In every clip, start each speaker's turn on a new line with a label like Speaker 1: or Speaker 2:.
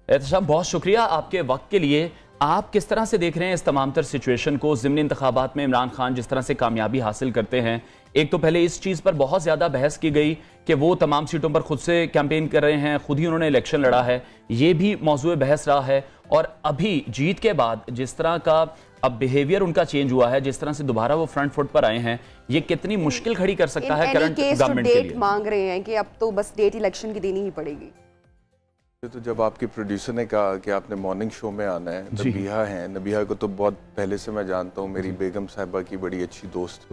Speaker 1: एहतशाम, बहुत शुक्रिया आपके वक्त के लिए। आप किस तरह से देख रहे हैं इस तमाम तर सिचुएशन को? ज़िमनी इंतखाबात में इमरान खान जिस तरह से कामयाबी हासिल करते हैं, एक तो पहले इस चीज़ पर बहुत ज़्यादा बहस की गई कि वो तमाम सीटों पर खुद से कैंपेन कर रहे हैं, खुद ही उन्होंने इलेक्शन लड़ा है, ये भी मौजूद बहस रहा है। और अभी जीत के बाद जिस तरह का अब बिहेवियर उनका चेंज हुआ है, जिस तरह से दोबारा वो फ्रंट फुट पर आए हैं, ये कितनी मुश्किल खड़ी कर सकता है करंट गवर्नमेंट के लिए?
Speaker 2: मांग रहे हैं कि अब तो बस डेट इलेक्शन की देनी ही पड़ेगी।
Speaker 3: तो जब आपके प्रोड्यूसर ने कहा कि आपने मॉर्निंग शो में आना है, नबिहा है, नबिहा को तो बहुत पहले से मैं जानता हूँ, मेरी बेगम साहिबा की बड़ी अच्छी दोस्त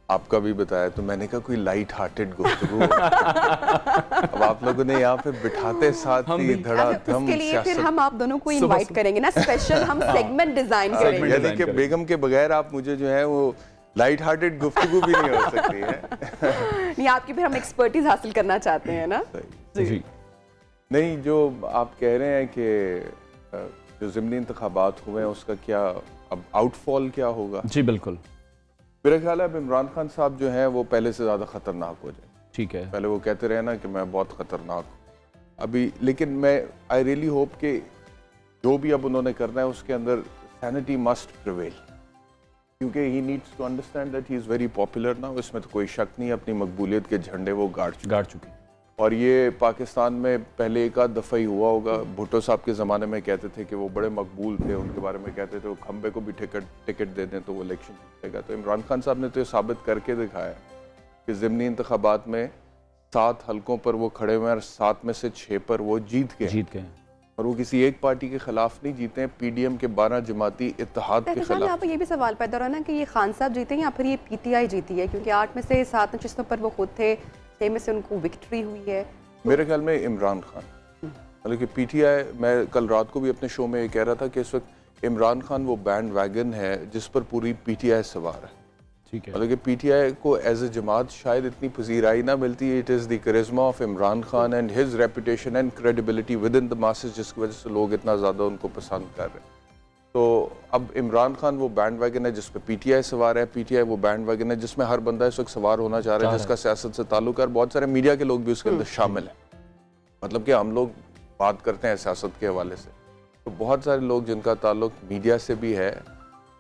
Speaker 3: आपका भी बताया, तो मैंने कहा कोई लाइट हार्टेड गुफ्तगू अब आप लोगों ने यहाँ पे बिठाते साथ ही धड़ाधम
Speaker 2: उसके लिए फिर हम आप दोनों को इनवाइट करेंगे ना, स्पेशल हम सेगमेंट डिजाइन करेंगे।
Speaker 3: यानी कि बेगम के बगैर आप मुझे जो है वो लाइट हार्टेड गुफ्तगू भी नहीं हो सकती है।
Speaker 2: नहीं, आपकी फिर हम एक्सपर्टीज हासिल करना चाहते हैं ना।
Speaker 1: जी
Speaker 3: नहीं, जो आप कह रहे हैं कि जो ज़िमनी इंतखाबात हुए हैं उसका क्या अब आउटफॉल क्या होगा?
Speaker 1: जी बिल्कुल,
Speaker 3: मेरा ख्याल है अब इमरान खान साहब जो हैं वो पहले से ज़्यादा ख़तरनाक हो जाए।
Speaker 1: ठीक है,
Speaker 3: पहले वो कहते रहे ना कि मैं बहुत ख़तरनाक हूँ अभी, लेकिन मैं आई रियली होप कि जो भी अब उन्होंने करना है उसके अंदर सैनिटी मस्ट प्रिवेल, क्योंकि he needs to understand that he is very popular ना, इसमें तो कोई शक नहीं, अपनी मकबूलियत के झंडे वो गाड़ चुके। और ये पाकिस्तान में पहले एक आध दफ़ा ही हुआ होगा। भुट्टो साहब के ज़माने में कहते थे कि वो बड़े मकबूल थे, उनके बारे में कहते थे वो खंबे को भी टिकट दे दें तो वो इलेक्शन जीतेगा। तो इमरान खान साहब ने तो ये साबित करके दिखाया कि ज़िमनी इंतखाबात में 7 हलकों पर वो खड़े हुए हैं और 7 में से 6 पर वो जीत गए। और वो किसी एक पार्टी के खिलाफ नहीं जीते हैं, PDM के 12 जमाती इत्तेहाद के खिलाफ।
Speaker 2: यहाँ पर ये भी सवाल पैदा हो रहा है ना कि ये खान साहब जीते हैं या फिर ये PTI जीती है, क्योंकि 8 में से 7 नशिस्तों पर वो खुद थे, 6 में से उनको विक्ट्री हुई है।
Speaker 3: मेरे ख्याल में इमरान खान, मतलब कि PTI, मैं कल रात को भी अपने शो में ये कह रहा था कि इस वक्त इमरान खान वो बैंड वैगन है जिस पर पूरी PTI सवार है।
Speaker 1: ठीक है,
Speaker 3: मतलब कि PTI को एज ए जमात शायद इतनी पजीराई ना मिलती। It is the charisma of Imran Khan and his reputation and credibility within the masses, जिसकी वजह से लोग इतना ज़्यादा उनको पसंद कर रहे हैं। तो अब इमरान खान वो बैंड वैगन है जिस पर PTI सवार है, PTI वो बैंड वैगन है जिसमें हर बंदा इस वक्त सवार होना चाह रहा है, जिसका सियासत से ताल्लुक है। बहुत सारे मीडिया के लोग भी उसके अंदर शामिल हैं। मतलब कि हम लोग बात करते हैं सियासत के हवाले से, तो बहुत सारे लोग जिनका ताल्लुक मीडिया से भी है,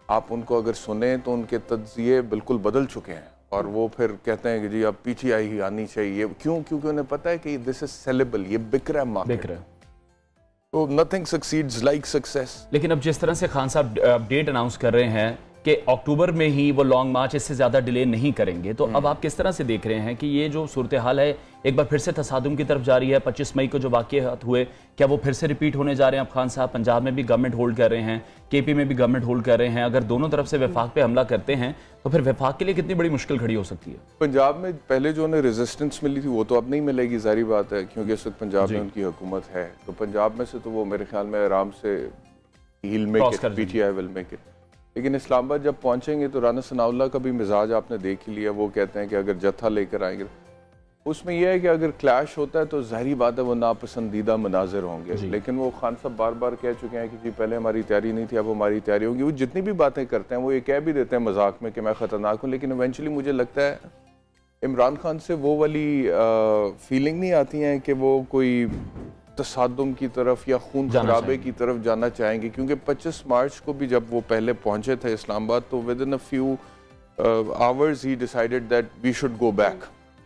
Speaker 3: आप उनको अगर सुने तो उनके तज्जिए बिल्कुल बदल चुके हैं और वो फिर कहते हैं कि जी अब PTI ही आनी चाहिए। क्यों? क्योंकि उन्हें पता है कि दिस इज सेलेबल, ये बिक रहा है मार्केट। तो नथिंग सक्सीड्स लाइक सक्सेस।
Speaker 1: लेकिन अब जिस तरह से खान साहब अपडेट अनाउंस कर रहे हैं कि अक्टूबर में ही वो लॉन्ग मार्च, इससे ज़्यादा डिले नहीं करेंगे, तो अब आप किस तरह से देख रहे हैं कि ये जो सूरत हाल है एक बार फिर से तसादुम की तरफ जा रही है? 25 मई को जो वाक़यात हुए, क्या वो फिर से रिपीट होने जा रहे हैं? अब खान साहब पंजाब में भी गवर्नमेंट होल्ड कर रहे हैं, KP में भी गवर्नमेंट होल्ड कर रहे हैं। अगर दोनों तरफ से वफाक पे हमला करते हैं तो फिर वफाक के लिए कितनी बड़ी मुश्किल खड़ी हो सकती है?
Speaker 3: पंजाब में पहले जो उन्हें रेजिस्टेंस मिली थी वो तो अब नहीं मिलेगी, जारी बात है, क्योंकि इस वक्त पंजाब में उनकी हुकूमत है। तो पंजाब में से तो वो मेरे ख्याल में आराम से he'll make it, PTI will make it. लेकिन इस्लामाबाद जब पहुंचेंगे तो राना सनाउल्लाह का भी मिजाज आपने देख ही लिया। वो कहते हैं कि अगर जत्था लेकर आएंगे, उसमें यह है कि अगर क्लैश होता है तो ज़ाहिरी बात है वो नापसंदीदा मनाजिर होंगे। लेकिन वो खान साहब बार बार कह चुके हैं कि जी पहले हमारी तैयारी नहीं थी, अब हमारी तैयारी होगी। वो जितनी भी बातें करते हैं वो ये कह भी देते हैं मजाक में कि मैं ख़तरनाक हूँ, लेकिन इवेंचुअली मुझे लगता है इमरान खान से वो वाली फीलिंग नहीं आती है कि वो कोई तसादुम की तरफ या खून खराबे की तरफ जाना चाहेंगे। क्योंकि 25 मार्च को भी जब वो पहले पहुंचे थे इस्लामाबाद, तो within a few hours he decided that we should go back.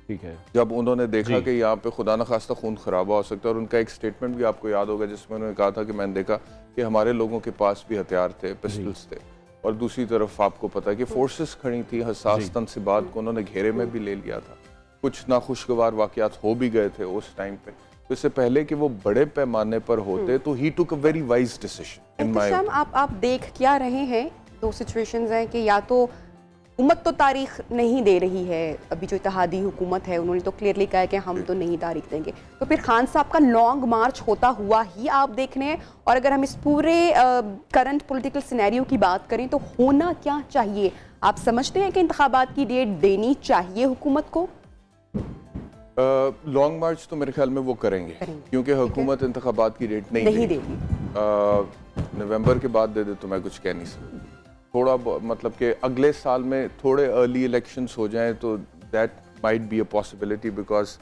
Speaker 1: ठीक है, जब
Speaker 3: उन्होंने देखा कि यहाँ पे खुदा न खास्ता खून खराबा हो सकता है। और उनका एक स्टेटमेंट भी आपको याद होगा जिसमें उन्होंने कहा था कि मैंने देखा कि हमारे लोगों के पास भी हथियार थे, पिस्टल्स थे, और दूसरी तरफ आपको पता है कि फोर्सेस खड़ी थी, हसास तनसीबात को उन्होंने घेरे में भी ले लिया था। कुछ नाखुशगवार वाकयात हो भी गए थे उस टाइम पे, तो इससे पहले कि वो बड़े पैमाने पर होते तो ही took a very wise decision in my.
Speaker 2: आप देख क्या रहे हैं, दो सिचुएशंस हैं कि या तो हुकूमत तो तारीख नहीं दे रही है, अभी जो इत्तेहादी हुकूमत है उन्होंने तो क्लियरली कहा है कि हम तो नहीं तारीख देंगे, तो फिर खान साहब का लॉन्ग मार्च होता हुआ ही आप देख रहे हैं। और अगर हम इस पूरे करंट पॉलिटिकल सिनेरियो की बात करें तो होना क्या चाहिए? आप समझते हैं कि इंतखाबात की डेट देनी चाहिए हुकूमत को?
Speaker 3: लॉन्ग मार्च तो मेरे ख्याल में वो करेंगे क्योंकि हुकूमत इंतखाबात की डेट नहीं देगी। नवंबर के बाद दे दे तो मैं कुछ कह नहीं सकता। थोड़ा मतलब कि अगले साल में थोड़े अर्ली इलेक्शंस हो जाएं तो that might be a possibility, because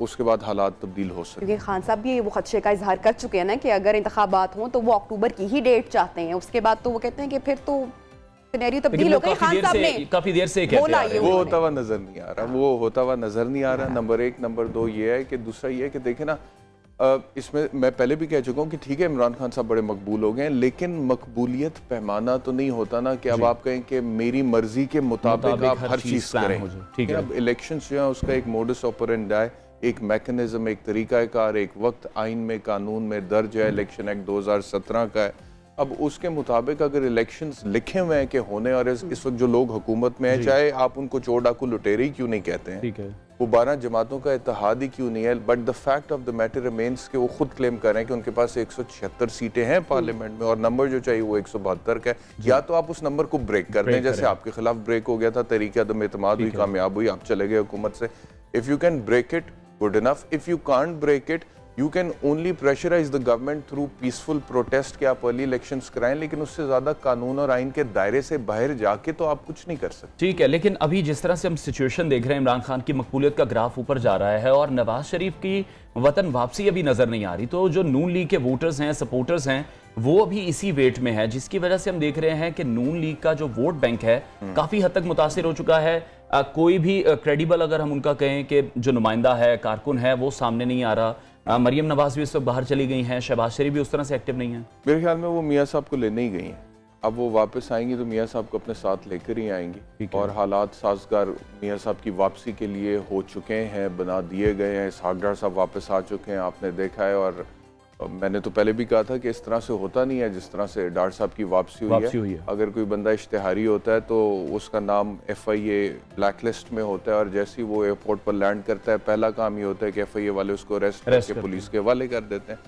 Speaker 3: उसके बाद हालात तब्दील हो सकते हैं।
Speaker 2: क्योंकि खान साहब भी वो खदशे का इजहार कर चुके हैं ना कि अगर इंतखाबात हों तो वो अक्टूबर की ही डेट चाहते हैं, उसके बाद तो वो कहते हैं कि फिर तो सिनेरियो तब्दील हो गई। खान साहब ने
Speaker 1: काफी देर से
Speaker 2: बोला ये
Speaker 3: वो होता हुआ नजर नहीं आ रहा, वो होता हुआ नजर नहीं आ रहा। नंबर एक। नंबर दो ये है कि दूसरा ये है कि देखे ना, इसमें मैं पहले भी कह चुका हूँ कि ठीक है इमरान खान साहब बड़े मकबूल हो गए हैं, लेकिन मकबूलियत पैमाना तो नहीं होता ना कि अब आप कहें कि मेरी मर्जी के मुताबिक आप हर चीज करें। ठीक है, अब इलेक्शंस जो है उसका एक मोडस ऑपरेंडी है, एक मैकेनिज्म, एक तरीकाकार, एक वक्त आइन में कानून में दर्ज है। इलेक्शन एक्ट 2017 का है। अब उसके मुताबिक अगर इलेक्शंस लिखे हुए हैं कि होने, और इस वक्त जो लोग हुकूमत में है, चाहे आप उनको चोर डाकू लुटेरे क्यों नहीं कहते हैं,
Speaker 1: ठीक है,
Speaker 3: वो 12 जमातों का इत्तेहाद ही क्यों नहीं है, but the fact of the matter remains कि वो खुद क्लेम कर रहे हैं कि उनके पास 176 सीटें हैं पार्लियामेंट में और नंबर जो चाहिए वो 172 का है। या तो आप उस नंबर को ब्रेक कर दें, जैसे आपके खिलाफ ब्रेक हो गया था, तरीके अदम एतमाद हुई, कामयाब हुई, आप चले गए हुकूमत से। If you can break it, good enough. If you can't break it, you can only pressurize the government through peaceful protest के आप अर्ली इलेक्शंस कराएं, लेकिन उससे ज्यादा कानून और आइन के दायरे से बाहर जाके तो आप कुछ नहीं कर सकते।
Speaker 1: ठीक है, लेकिन अभी जिस तरह से हम सिचुएशन देख रहे हैं, इमरान खान की मकबूलियत का ग्राफ ऊपर जा रहा है और नवाज शरीफ की वतन वापसी अभी नजर नहीं आ रही, तो जो नून लीग के वोटर्स हैं, सपोर्टर्स हैं, वो अभी इसी वेट में है, जिसकी वजह से हम देख रहे हैं कि नून लीग का जो वोट बैंक है काफी हद तक मुतासिर हो चुका है। कोई भी क्रेडिबल अगर हम उनका कहें कि जो नुमाइंदा है, कारकुन है, वो सामने नहीं आ रहा। मरियम नवाज भी इस वक्त बाहर चली गई हैं, शहबाज शरीफ भी उस तरह से एक्टिव नहीं है।
Speaker 3: मेरे ख्याल में वो मियाँ साहब को लेने ही गई हैं। अब वो वापस आएंगी तो मियाँ साहब को अपने साथ लेकर ही आएंगी, और हालात साजगार मियाँ साहब की वापसी के लिए हो चुके हैं, बना दिए गए हैं। इसहाक डार साहब वापस आ चुके हैं, आपने देखा है। और मैंने तो पहले भी कहा था कि इस तरह से होता नहीं है जिस तरह से डार साहब की वापसी हुई है। अगर कोई बंदा इश्तिहारी होता है तो उसका नाम FIA ब्लैक लिस्ट में होता है, और जैसे ही वो एयरपोर्ट पर लैंड करता है, पहला काम ये होता है कि FIA वाले उसको अरेस्ट करके पुलिस के हवाले कर देते हैं।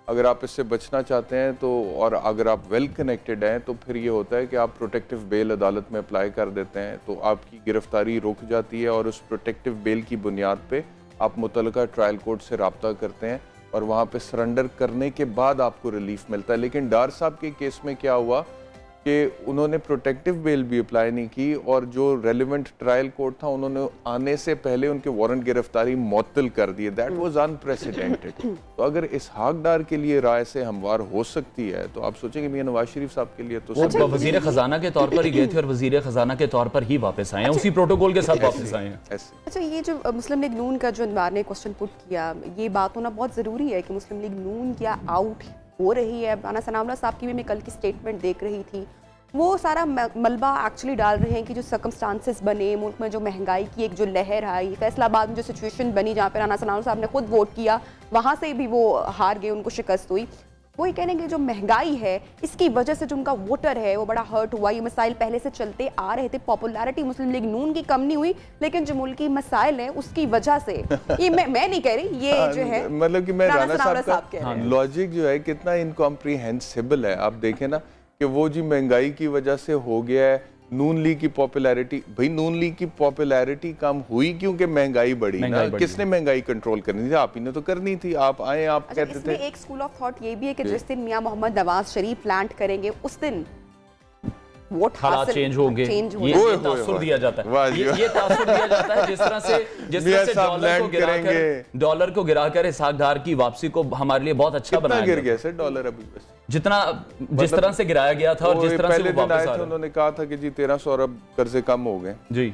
Speaker 3: अगर आप इससे बचना चाहते हैं तो, और अगर आप वेल कनेक्टेड हैं, तो फिर ये होता है कि आप प्रोटेक्टिव बेल अदालत में अप्लाई कर देते हैं, तो आपकी गिरफ्तारी रुक जाती है, और उस प्रोटेक्टिव बेल की बुनियाद पे आप मुतल्लिका ट्रायल कोर्ट से रब्ता करते हैं, और वहाँ पे सरेंडर करने के बाद आपको रिलीफ मिलता है। लेकिन डार साहब के केस में क्या हुआ कि उन्होंने प्रोटेक्टिव बेल भी अप्लाई नहीं की, और जो रेलिवेंट ट्रायल कोर्ट था उन्होंने आने से पहले उनके वारंट गिरफ्तारी मुअत्तल कर दिए। That was unprecedented. तो अगर इसहाक डार के लिए राय से हमवार हो सकती है, तो आप सोचेंगे मियां नवाज शरीफ साहब के लिए तो
Speaker 1: वो वजीर खजाना के तौर पर ही गए थे और वजीर खजाना के तौर पर ही वापस आए हैं, उसी प्रोटोकॉल के साथ वापस आए हैं।
Speaker 2: अच्छा, ये जो मुस्लिम लीग नून का जो इनवार ने क्वेश्चन पुट किया, ये बात होना बहुत ज़रूरी है कि मुस्लिम लीग नून क्या आउट हो रही है। राना सनाउल्लाह साहब की भी मैं कल की स्टेटमेंट देख रही थी, वो सारा मलबा एक्चुअली डाल रहे हैं कि जो सर्कमस्टांसेस बने मुल्क में, जो महंगाई की एक जो लहर आई, फैसलाबाद में जो सिचुएशन बनी जहाँ पे राना सनाउल्लाह साहब ने खुद वोट किया, वहाँ से भी वो हार गए, उनको शिकस्त हुई। वो ये कहने कि जो महंगाई है इसकी वजह से जो उनका वोटर है वो बड़ा हर्ट हुआ। ये मसाइल पहले से चलते आ रहे थे, पॉपुलैरिटी मुस्लिम लीग नून की कम नहीं हुई, लेकिन जो मुल्की मसाइल है उसकी वजह से, ये मैं नहीं कह रही, ये जो है
Speaker 3: मतलब कि मैं राना साहब का लॉजिक जो है कितना इनकॉम्प्रिहेंसिबल है। आप देखें ना कि वो जी महंगाई की वजह से हो गया है, नून लीग की पॉपुलैरिटी, भाई नून लीग की पॉपुलैरिटी कम हुई क्योंकि महंगाई बढ़ी ना। किसने महंगाई कंट्रोल करनी थी? आप ही ने तो करनी थी। आप आए, आप कहते थे।
Speaker 2: एक स्कूल ऑफ थॉट ये भी है कि जिस दिन मियां मोहम्मद नवाज शरीफ प्लांट करेंगे उस दिन वोट
Speaker 1: हालात चेंज होंगे, ये तासुर दिया जाता है, ये तासुर दिया जाता है। जिस तरह से डॉलर को गिराकर इसहाक डार की वापसी को हमारे लिए बहुत अच्छा बनाया
Speaker 3: गिर गया सर डॉलर अभी बस
Speaker 1: जितना जिस तरह से गिराया गया था, और जिस तरह से वो वापस आ रहा।
Speaker 3: उन्होंने कहा था कि जी 1300 अरब कर्जे कम हो गए
Speaker 1: जी,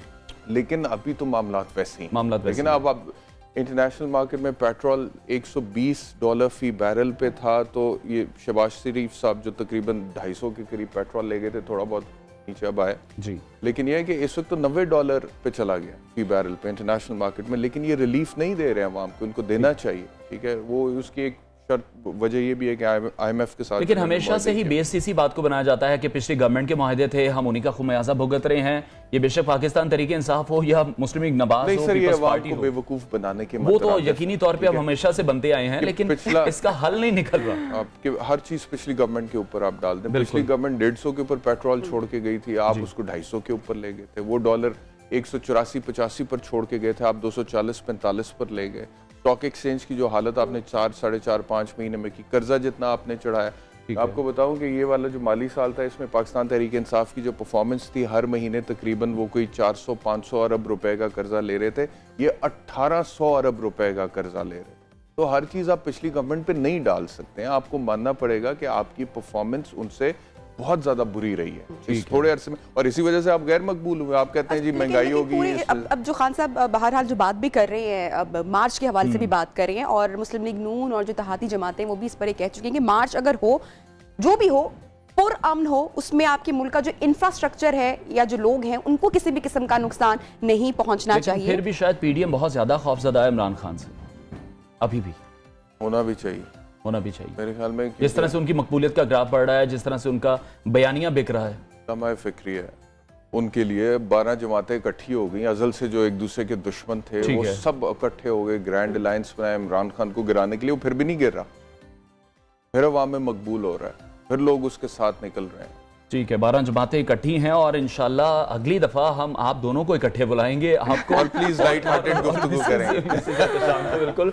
Speaker 3: लेकिन अभी तो मामलात वैसे ही,
Speaker 1: लेकिन
Speaker 3: अब इंटरनेशनल मार्केट में पेट्रोल $120 फी बैरल पे था, तो ये शहबाज शरीफ साहब जो तकरीबन 250 के करीब पेट्रोल ले गए थे, थोड़ा बहुत नीचे अब आया
Speaker 1: जी।
Speaker 3: लेकिन यह है कि इस वक्त तो $90 पे चला गया फी बैरल पे इंटरनेशनल मार्केट में, लेकिन ये रिलीफ नहीं दे रहे हैं अवाम को, उनको देना चाहिए। ठीक है, वो उसकी एक वजह ये भी है कि IMF के साथ,
Speaker 1: लेकिन हमेशा से ही बेस इसी बात को बनाया जाता है कि पिछली गवर्नमेंट के मुआहदे थे, हम उन्हीं का खुमियाजा भुगत रहे हैं। ये बेशक पाकिस्तान तरीके इंसाफ हो या मुस्लिम लीग नवाज हो, पीपल्स पार्टी हो,
Speaker 3: बेवकूफ बनाने के
Speaker 1: वो तो यकीनी तौर पे अब हमेशा से बनते आए हैं, लेकिन इसका हल नहीं निकल रहा।
Speaker 3: आपके हर चीज पिछली गवर्नमेंट के ऊपर आप डाल दें। पिछली गवर्नमेंट 150 के ऊपर पेट्रोल छोड़ के गई थी, आप उसको 250 के ऊपर ले गए थे। वो डॉलर 184-85 पर छोड़ के गए थे, आप 240-45 पर ले गए। स्टॉक एक्सचेंज की जो हालत आपने 4, 4.5, 5 महीने में की, कर्जा जितना आपने चढ़ाया, आपको बताऊं कि ये वाला जो माली साल था, इसमें पाकिस्तान तहरीक इंसाफ की जो परफॉर्मेंस थी, हर महीने तकरीबन वो कोई 400-500 अरब रुपए का कर्जा ले रहे थे, ये 1800 अरब रुपए का कर्जा ले रहे थे। तो हर चीज़ आप पिछली गवर्नमेंट पे नहीं डाल सकते हैं, आपको मानना पड़ेगा कि आपकी परफॉर्मेंस उनसे बहुत ज्यादा बुरी रही है इस थोड़े अरसे में, और इसी वजह से आप गैर मकबूल हुए। आप कहते हैं जी महंगाई होगी।
Speaker 2: अब जो खान साहब बहरहाल जो बात भी कर रहे हैं, अब मार्च के हवाले से भी बात कर रहे हैं, और मुस्लिम लीग नून और जो इत्तेहादी जमातें वो भी इस पर कह चुकी हैं कि मार्च अगर हो, जो भी हो, पुरअमन हो, उसमें आपके मुल्क का जो इंफ्रास्ट्रक्चर है या जो लोग हैं उनको किसी भी किस्म का नुकसान नहीं पहुंचना चाहिए।
Speaker 1: फिर भी शायद पीडीएम बहुत ज्यादा खौफजदा है इमरान खान से, अभी भी
Speaker 3: होना भी चाहिए
Speaker 1: मेरे ख्याल में। जिस तरह से उनकी मकबूलियत का ग्राफ बढ़ रहा है, जिस तरह से उनका बयानिया बिक रहा है,
Speaker 3: तमाम फिक्री है उनके लिए। 12 जमातें इकट्ठी हो गई, अजल से जो एक दूसरे के दुश्मन थे वो सब इकट्ठे हो गए, ग्रैंड अलायंस बनाया इमरान खान को गिराने के लिए। वो फिर भी नहीं गिर रहा, फिर अवाम में मकबूल हो रहा है, फिर लोग उसके साथ निकल रहे हैं।
Speaker 1: ठीक है, 12 जमातें इकट्ठी हैं और इंशाल्लाह अगली दफा हम आप दोनों को इकट्ठे बुलाएंगे आपको,
Speaker 3: और प्लीज लाइट हार्टेड गुफ्तगू करें।
Speaker 1: बिल्कुल।